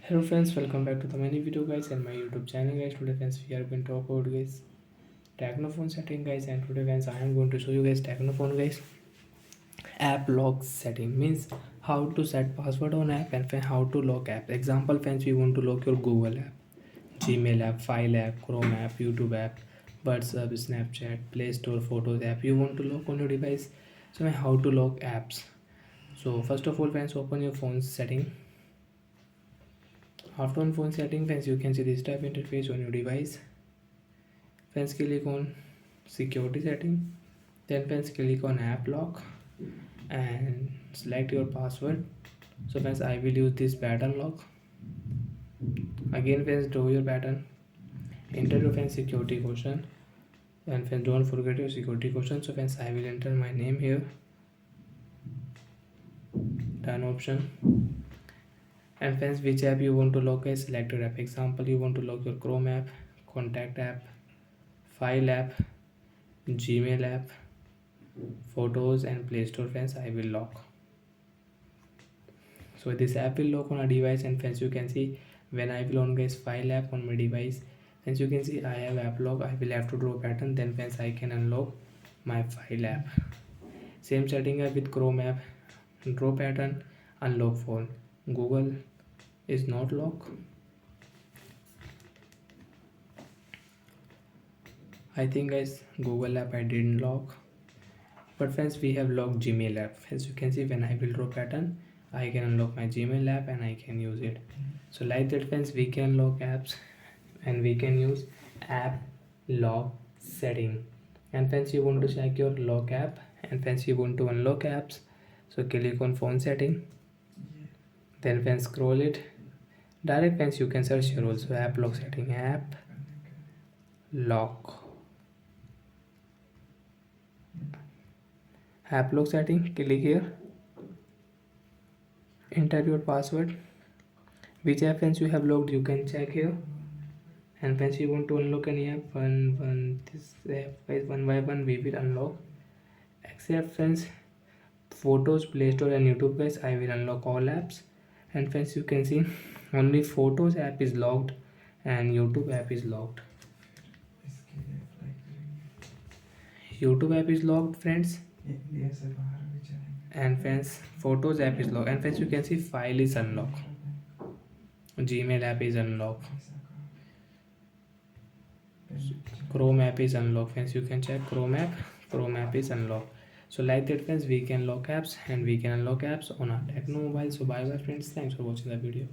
Hello friends, welcome back to the many video guys and my YouTube channel guys. Today friends we are going to talk about guys Technophone setting guys, and today guys I am going to show you guys Technophone guys app lock setting, means how to set password on app and how to lock app. Example friends, we want to lock your Google app, Gmail app, File app, Chrome app, YouTube app, WhatsApp, Snapchat, Play Store, Photos app. You want to lock on your device. So how to lock apps. So first of all friends, open your phone setting. After on phone setting friends, you can see this type interface on your device. Friends, click on security setting. Then friends, click on app lock and select your password. So friends, I will use this pattern lock. Again friends, draw your pattern. Enter your friends security question. And friends, don't forget your security question. So friends, I will enter my name here. Done option. And friends, which app you want to lock is select your app. Example, you want to lock your Chrome app, contact app, file app, Gmail app, photos and Play Store. Friends, I will lock. So this app will lock on a device, and friends you can see when I will on guys file app on my device, friends you can see I have app lock. I will have to draw pattern, then friends I can unlock my file app. Same setting up with Chrome app, draw pattern, unlock phone. Google is not lock. I think guys Google app I didn't lock, but friends we have locked Gmail app. As you can see, when I will draw pattern, I can unlock my Gmail app and I can use it. So like that friends, we can lock apps and we can use app lock setting. And friends, you want to check your lock app, and friends you want to unlock apps, so click on phone setting. Then friends scroll it direct, friends you can search here also app lock setting, app lock, app lock setting. Click here, enter your password. Which app friends you have locked, you can check here. And friends, you want to unlock any app, this app guys, one by one we will unlock. Except friends photos, Play Store and YouTube guys, I will unlock all apps. And friends you can see only photos app is locked and YouTube app is locked. YouTube app is locked friends, and friends photos app is locked. And friends you can see file is unlocked, Gmail app is unlocked, Chrome app is unlocked. Friends you can check Chrome app is unlocked. So like that friends, we can lock apps and we can unlock apps on our Techno mobile. So bye bye friends, thanks for watching the video.